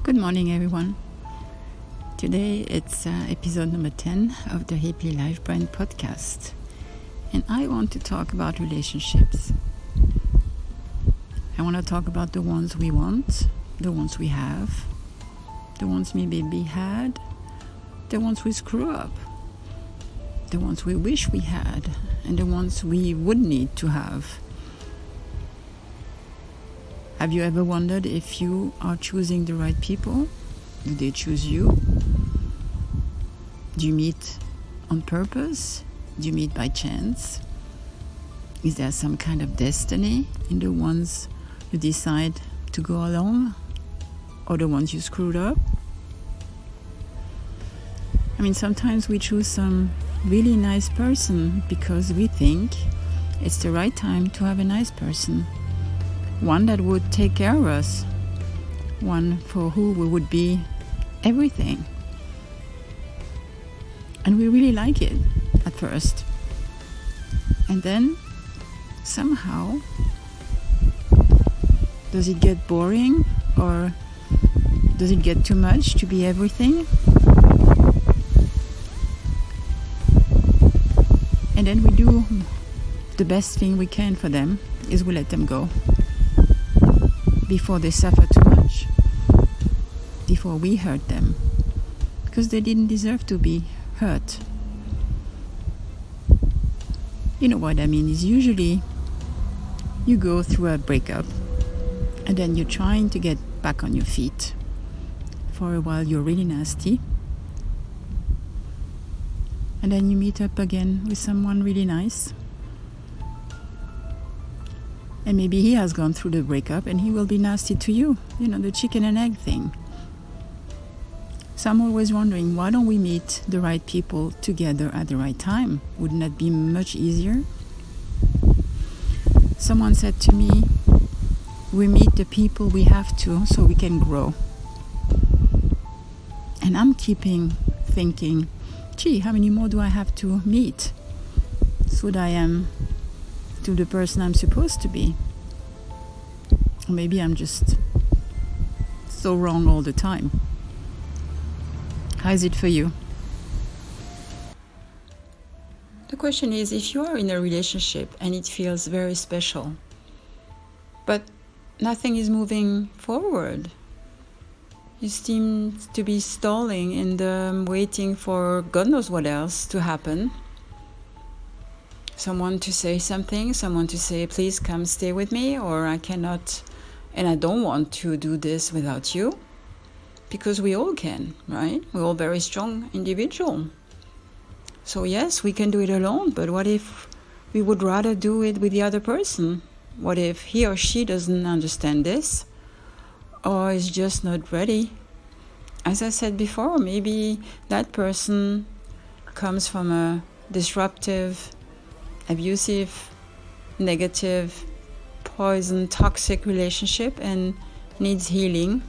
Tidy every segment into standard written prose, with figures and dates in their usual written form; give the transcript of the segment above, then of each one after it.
Good morning, everyone. Today it's episode number 10 of the Happy Life Brand podcast. And I want to talk about relationships. I want to talk about the ones we want, the ones we have, the ones maybe we had, the ones we screw up, the ones we wish we had, and the ones we would need to have. Have you ever wondered if you are choosing the right people? Do they choose you? Do you meet on purpose? Do you meet by chance? Is there some kind of destiny in the ones you decide to go along, or the ones you screwed up? I mean, sometimes we choose some really nice person because we think it's the right time to have a nice person. One that would take care of us, one for who we would be everything. And we really like it at first. And then somehow, does it get boring, or does it get too much to be everything? And then we do the best thing we can for them, is we let them go before they suffer too much, before we hurt them, because they didn't deserve to be hurt. You know what I mean? Is usually you go through a breakup and then you're trying to get back on your feet. For a while you're really nasty, and then you meet up again with someone really nice. And maybe he has gone through the breakup and he will be nasty to you. You know, the chicken and egg thing. So I'm always wondering, why don't we meet the right people together at the right time? Wouldn't that be much easier? Someone said to me, we meet the people we have to so we can grow. And I'm keeping thinking, gee, how many more do I have to meet so that I am to the person I'm supposed to be? Or maybe I'm just so wrong all the time. How is it for you? The question is, if you are in a relationship and it feels very special, but nothing is moving forward, you seem to be stalling and waiting for God knows what else to happen. Someone to say something, someone to say, please come stay with me, or I cannot and I don't want to do this without you. Because we all can, right? We're all very strong individuals. So yes, we can do it alone, but what if we would rather do it with the other person? What if he or she doesn't understand this, or is just not ready? As I said before, maybe that person comes from a disruptive, abusive, negative, poison, toxic relationship and needs healing,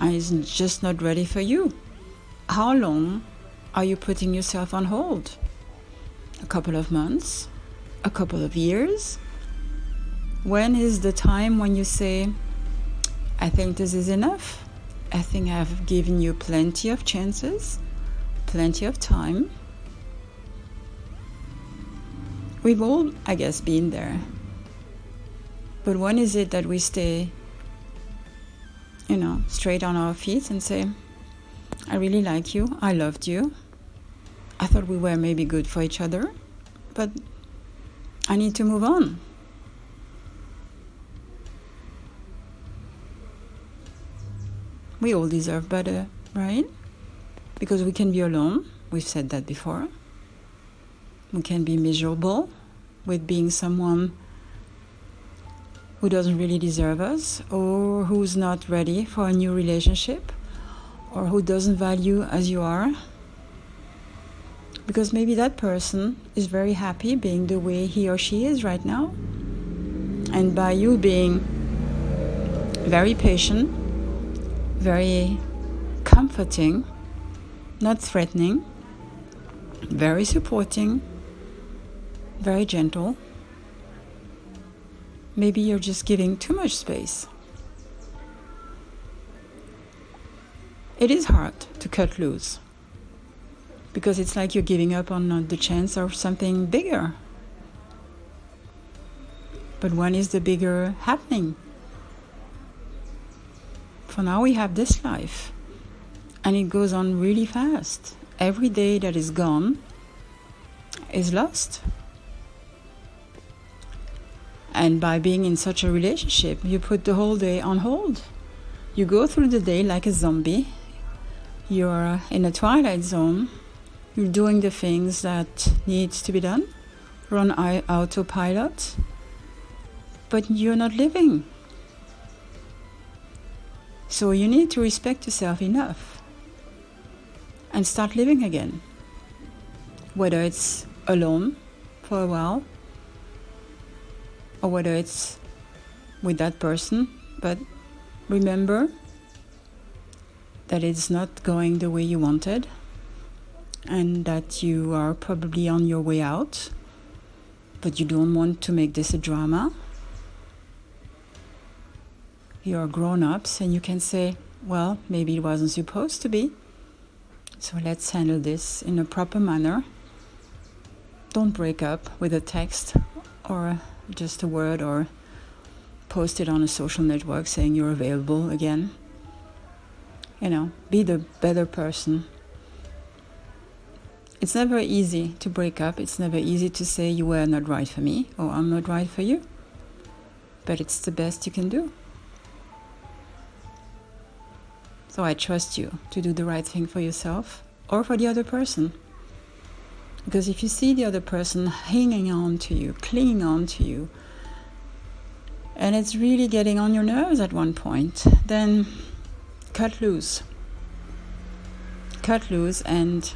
and is just not ready for you. How long are you putting yourself on hold? A couple of months? A couple of years? When is the time when you say, I think this is enough? I think I've given you plenty of chances, plenty of time. We've all, I guess, been there. But when is it that we stay, straight on our feet and say, I really like you, I loved you, I thought we were maybe good for each other, but I need to move on. We all deserve better, right? Because we can be alone, we've said that before. We can be miserable with being someone who doesn't really deserve us, or who's not ready for a new relationship, or who doesn't value as you are. Because maybe that person is very happy being the way he or she is right now. And by you being very patient, very comforting, not threatening, very supporting, very gentle, maybe you're just giving too much space. It is hard to cut loose because it's like you're giving up on the chance of something bigger. But when is the bigger happening? For now we have this life, and it goes on really fast. Every day that is gone is lost. And by being in such a relationship, you put the whole day on hold. You go through the day like a zombie. You're in a twilight zone. You're doing the things that needs to be done. Run autopilot. But you're not living. So you need to respect yourself enough and start living again. Whether it's alone for a while, or whether it's with that person, but remember that it's not going the way you wanted, and that you are probably on your way out, but you don't want to make this a drama. You're grown-ups and you can say, well, maybe it wasn't supposed to be, so let's handle this in a proper manner. Don't break up with a text or just a word, or post it on a social network saying you're available again. Be the better person. It's never easy to break up. It's never easy to say you were not right for me or I'm not right for you. But it's the best you can do. So I trust you to do the right thing for yourself or for the other person. Because if you see the other person hanging on to you, clinging on to you, and it's really getting on your nerves at one point, then cut loose. Cut loose and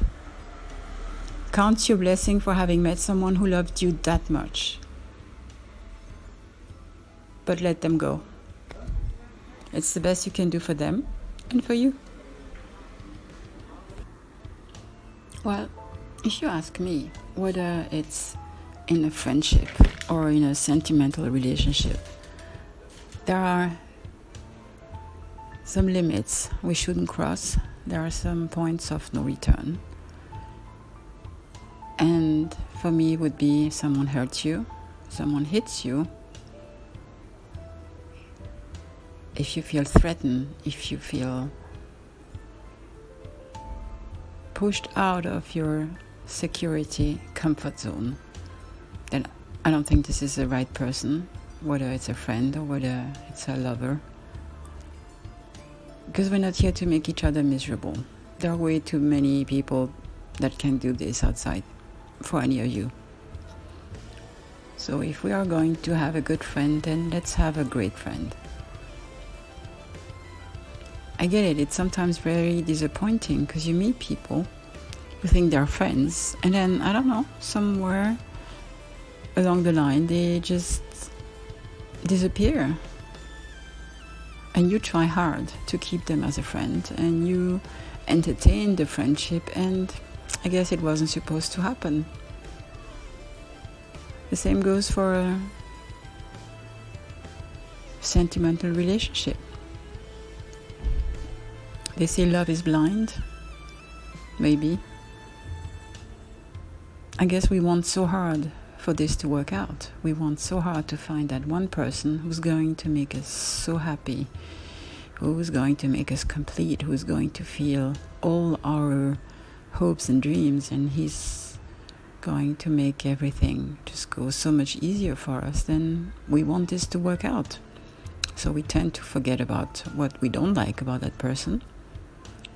count your blessing for having met someone who loved you that much. But let them go. It's the best you can do for them and for you. Well, if you ask me, whether it's in a friendship or in a sentimental relationship, there are some limits we shouldn't cross. There are some points of no return. And for me, it would be if someone hurts you, someone hits you, if you feel threatened, if you feel pushed out of your security comfort zone, then I don't think this is the right person, whether it's a friend or whether it's a lover. Because we're not here to make each other miserable. There are way too many people that can do this outside for any of you. So if we are going to have a good friend, then let's have a great friend. I get it, it's sometimes very disappointing because you meet people, you think they're friends, and then, I don't know, somewhere along the line they just disappear. And you try hard to keep them as a friend, and you entertain the friendship, and I guess it wasn't supposed to happen. The same goes for a sentimental relationship. They say love is blind. Maybe. I guess we want so hard for this to work out. We want so hard to find that one person who's going to make us so happy, who's going to make us complete, who's going to feel all our hopes and dreams, and he's going to make everything just go so much easier for us. Then we want this to work out. So we tend to forget about what we don't like about that person.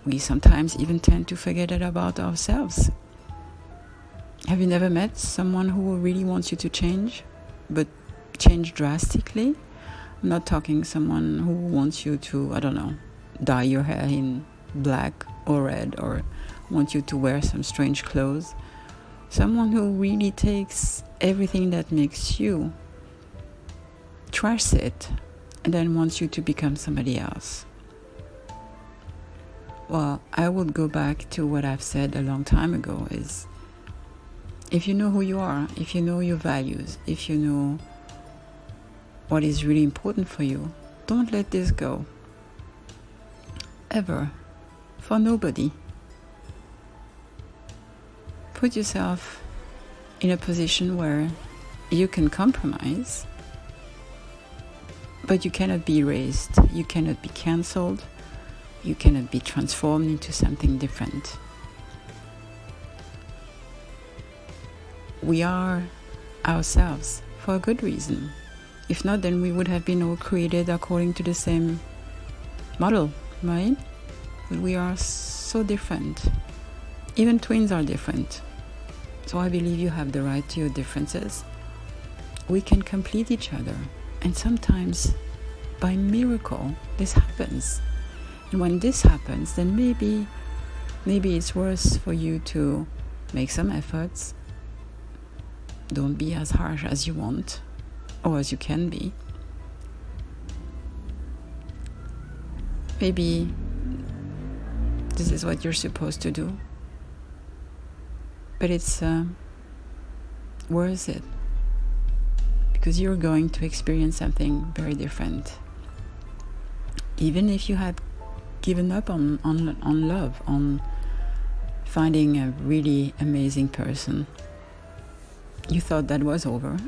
We sometimes even tend to forget it about ourselves. Have you never met someone who really wants you to change, but change drastically? I'm not talking someone who wants you to, I don't know, dye your hair in black or red, or want you to wear some strange clothes. Someone who really takes everything that makes you, trashes it, and then wants you to become somebody else. Well, I would go back to what I've said a long time ago, is if you know who you are, if you know your values, if you know what is really important for you, don't let this go. Ever. for nobody. Put yourself in a position where you can compromise, but you cannot be erased, you cannot be cancelled, you cannot be transformed into something different. We are ourselves for a good reason. If not, then we would have been all created according to the same model, right? But we are so different. Even twins are different. So I believe you have the right to your differences. We can complete each other. And sometimes, by miracle, this happens. And when this happens, then maybe it's worth for you to make some efforts. Don't be as harsh as you want, or as you can be. Maybe this is what you're supposed to do. But it's worth it, because you're going to experience something very different. Even if you had given up on love, on finding a really amazing person, you thought that was over,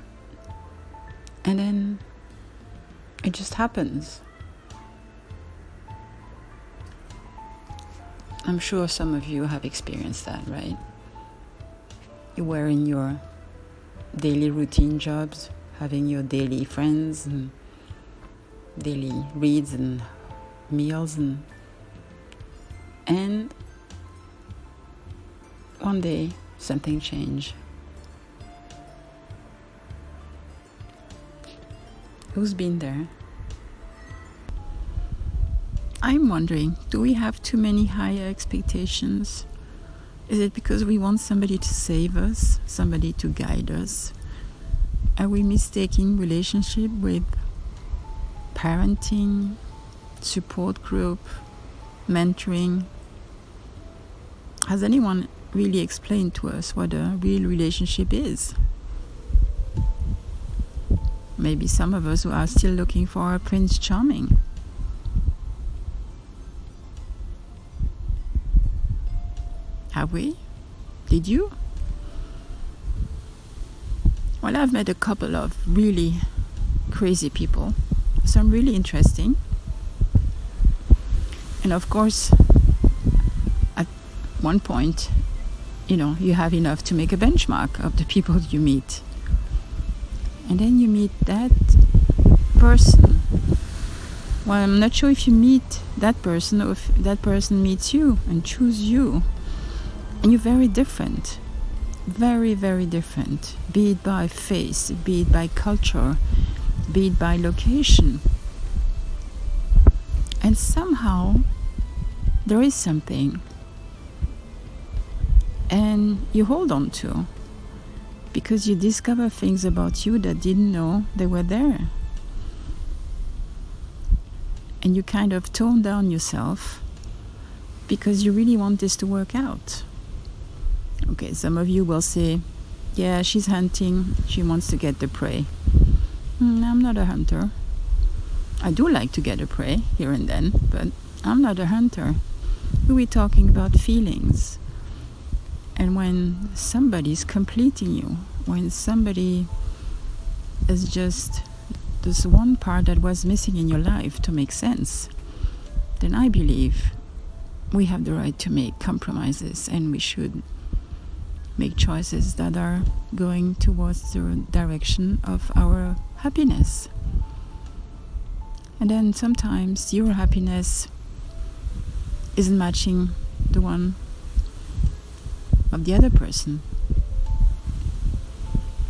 and then it just happens. I'm sure some of you have experienced that, right? You were in your daily routine jobs, having your daily friends and daily reads and meals, and one day something changed. Who's been there? I'm wondering, do we have too many higher expectations? Is it because we want somebody to save us, somebody to guide us? Are we mistaking relationship with parenting, support group, mentoring? Has anyone really explained to us what a real relationship is? Maybe some of us who are still looking for a Prince Charming. Have we? Did you? Well, I've met a couple of really crazy people, some really interesting. And of course, at one point, you have enough to make a benchmark of the people you meet. And then you meet that person. Well, I'm not sure if you meet that person or if that person meets you and chooses you. And you're very different. Very, very different. Be it by face, be it by culture, be it by location. And somehow there is something. And you hold on to, because you discover things about you that didn't know they were there. And you kind of tone down yourself because you really want this to work out. Okay, some of you will say, yeah, she's hunting, she wants to get the prey. I'm not a hunter. I do like to get a prey here and then, but I'm not a hunter. We're talking about feelings. And when somebody's completing you, when somebody is just this one part that was missing in your life to make sense, then I believe we have the right to make compromises, and we should make choices that are going towards the direction of our happiness. And then sometimes your happiness isn't matching the one of the other person.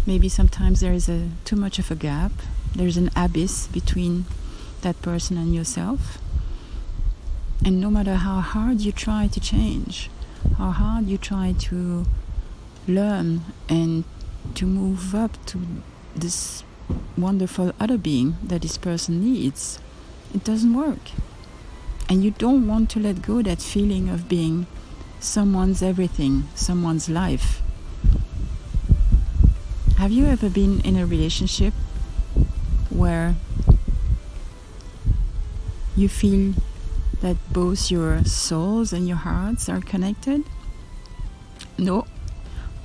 Maybe sometimes there is too much of a gap. There's an abyss between that person and yourself. And no matter how hard you try to change, how hard you try to learn and to move up to this wonderful other being that this person needs, it doesn't work. And you don't want to let go that feeling of being someone's everything, someone's life. Have you ever been in a relationship where you feel that both your souls and your hearts are connected? No,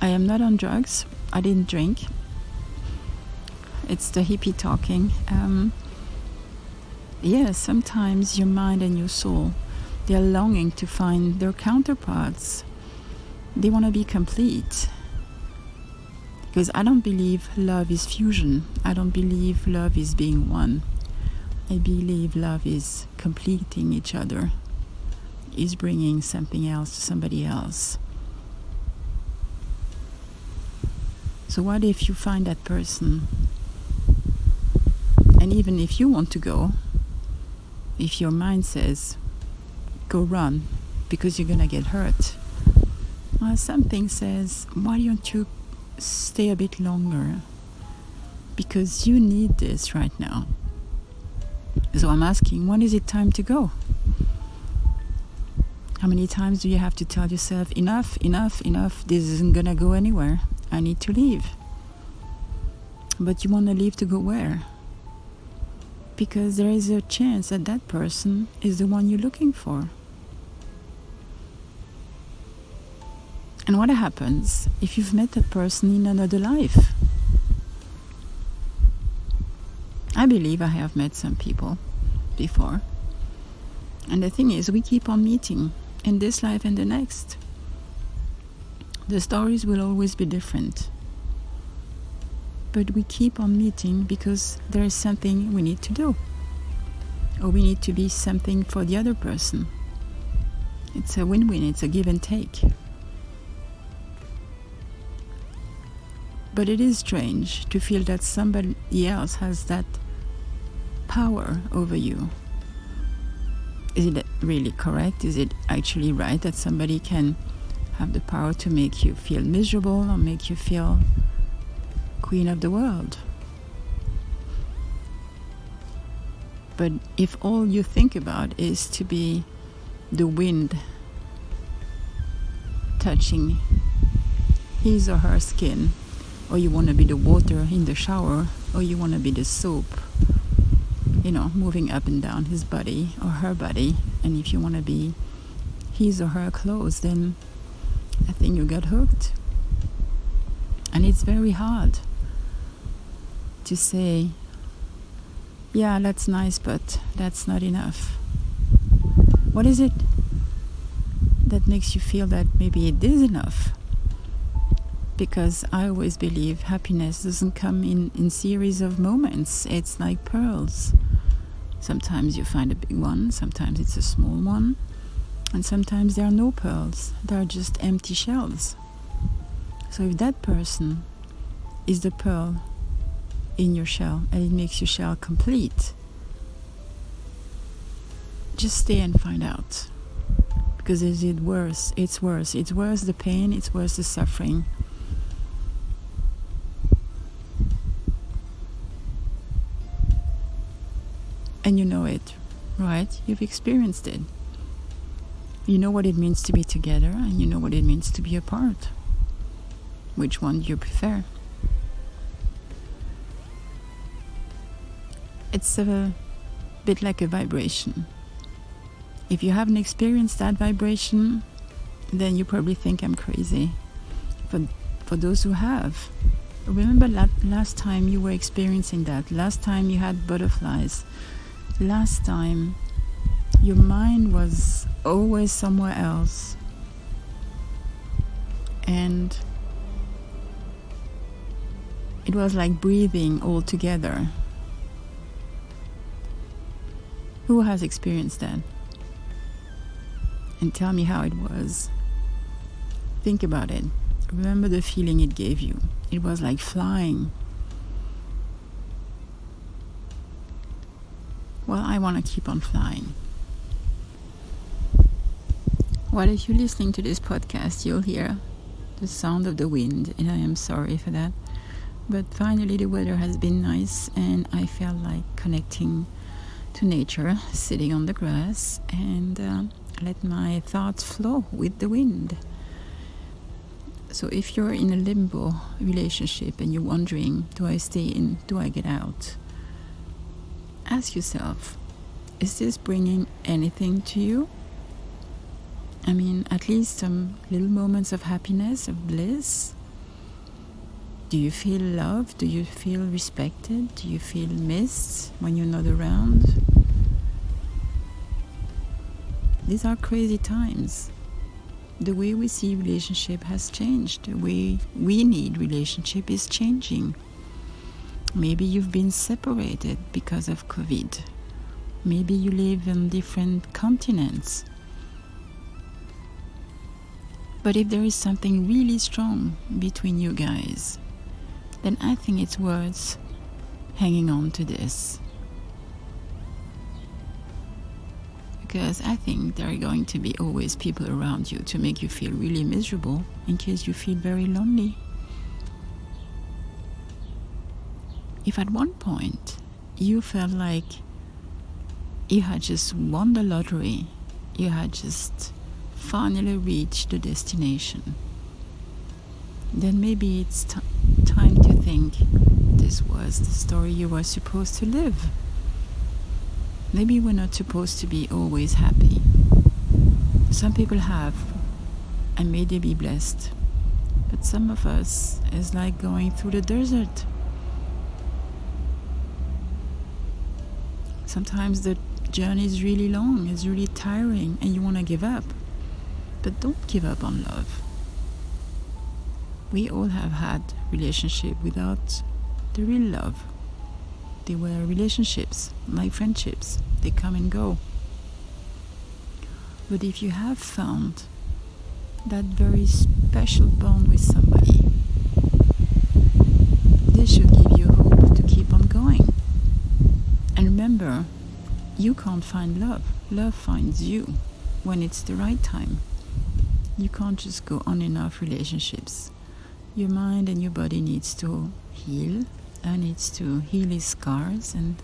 I am not on drugs. I didn't drink. It's the hippie talking. Yes, sometimes your mind and your soul, they are longing to find their counterparts. They want to be complete. Because I don't believe love is fusion. I don't believe love is being one. I believe love is completing each other, is bringing something else to somebody else. So what if you find that person, and even if you want to go, if your mind says, go run, because you're going to get hurt, well, something says, why don't you stay a bit longer? Because you need this right now. So I'm asking, when is it time to go? How many times do you have to tell yourself, enough, enough, enough, this isn't gonna go anywhere, I need to leave? But you want to leave to go where? Because there is a chance that that person is the one you're looking for. And what happens if you've met that person in another life? I believe I have met some people before. And the thing is, we keep on meeting in this life and the next. The stories will always be different. But we keep on meeting because there is something we need to do. Or we need to be something for the other person. It's a win-win, it's a give and take. But it is strange to feel that somebody else has that power over you. Is it really correct? Is it actually right that somebody can have the power to make you feel miserable or make you feel queen of the world? But if all you think about is to be the wind touching his or her skin, or you want to be the water in the shower, or you want to be the soap, moving up and down his body or her body, and if you want to be his or her clothes, then I think you got hooked. And it's very hard to say, yeah, that's nice, but that's not enough. What is it that makes you feel that maybe it is enough? Because I always believe happiness doesn't come in series of moments. It's like pearls. Sometimes you find a big one, sometimes it's a small one, and sometimes there are no pearls. There are just empty shells. So if that person is the pearl in your shell and it makes your shell complete, just stay and find out. Because is it worse? It's worse. It's worse the pain, it's worse the suffering. And you know it, right? You've experienced it. You know what it means to be together, and you know what it means to be apart. Which one do you prefer? It's a bit like a vibration. If you haven't experienced that vibration, then you probably think I'm crazy. For those who have, remember last time you were experiencing that, last time you had butterflies, last time your mind was always somewhere else, and it was like breathing all together. Who has experienced that? And tell me how it was. Think about it. Remember the feeling it gave you. It was like flying. Well, I want to keep on flying. Well, if you're listening to this podcast, you'll hear the sound of the wind, and I am sorry for that. But finally the weather has been nice, and I felt like connecting to nature, sitting on the grass, and let my thoughts flow with the wind. So if you're in a limbo relationship and you're wondering, do I stay in, do I get out? Ask yourself, Is this bringing anything to you? I mean, at least some little moments of happiness, of bliss. Do you feel loved? Do you feel respected? Do you feel missed when you're not around? These are crazy times. The way we see relationship has changed. The way we need relationship is changing. Maybe you've been separated because of COVID. Maybe you live on different continents. But if there is something really strong between you guys, then I think it's worth hanging on to this. Because I think there are going to be always people around you to make you feel really miserable in case you feel very lonely. If at one point you felt like you had just won the lottery, you had just finally reached the destination, then maybe it's time to think this was the story you were supposed to live. Maybe we're not supposed to be always happy. Some people have, and may they be blessed. But some of us is like going through the desert. Sometimes the journey is really long, it's really tiring, and you want to give up. But don't give up on love. We all have had relationships without the real love. They were relationships, like friendships. They come and go. But if you have found that very special bond with somebody, this should give you hope to keep on going. And remember, you can't find love. Love finds you when it's the right time. You can't just go on and off relationships. Your mind and your body needs to heal. Needs to heal its scars, and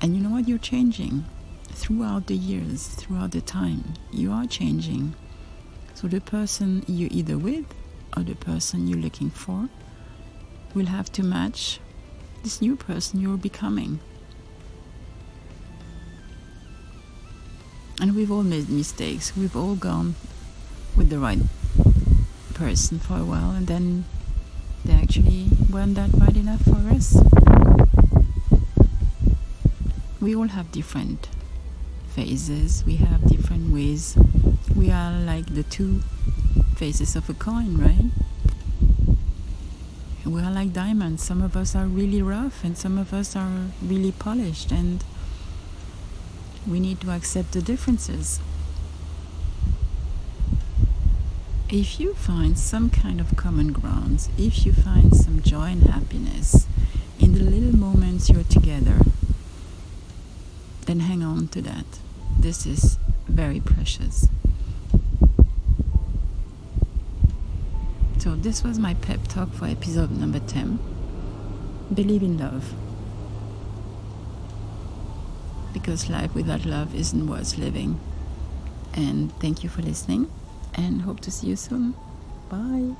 you know what, you're changing throughout the years, throughout the time. You are changing. So the person you're either with or the person you're looking for will have to match this new person you're becoming. And we've all made mistakes. We've all gone with the right person for a while, and then they actually weren't that right enough for us. We all have different phases. We have different ways. We are like the two faces of a coin, right? We are like diamonds. Some of us are really rough and some of us are really polished, and we need to accept the differences. If you find some kind of common grounds, if you find some joy and happiness in the little moments you're together, then hang on to that. This is very precious. So this was my pep talk for episode number 10. Believe in love. Because life without love isn't worth living. And thank you for listening. And hope to see you soon. Bye.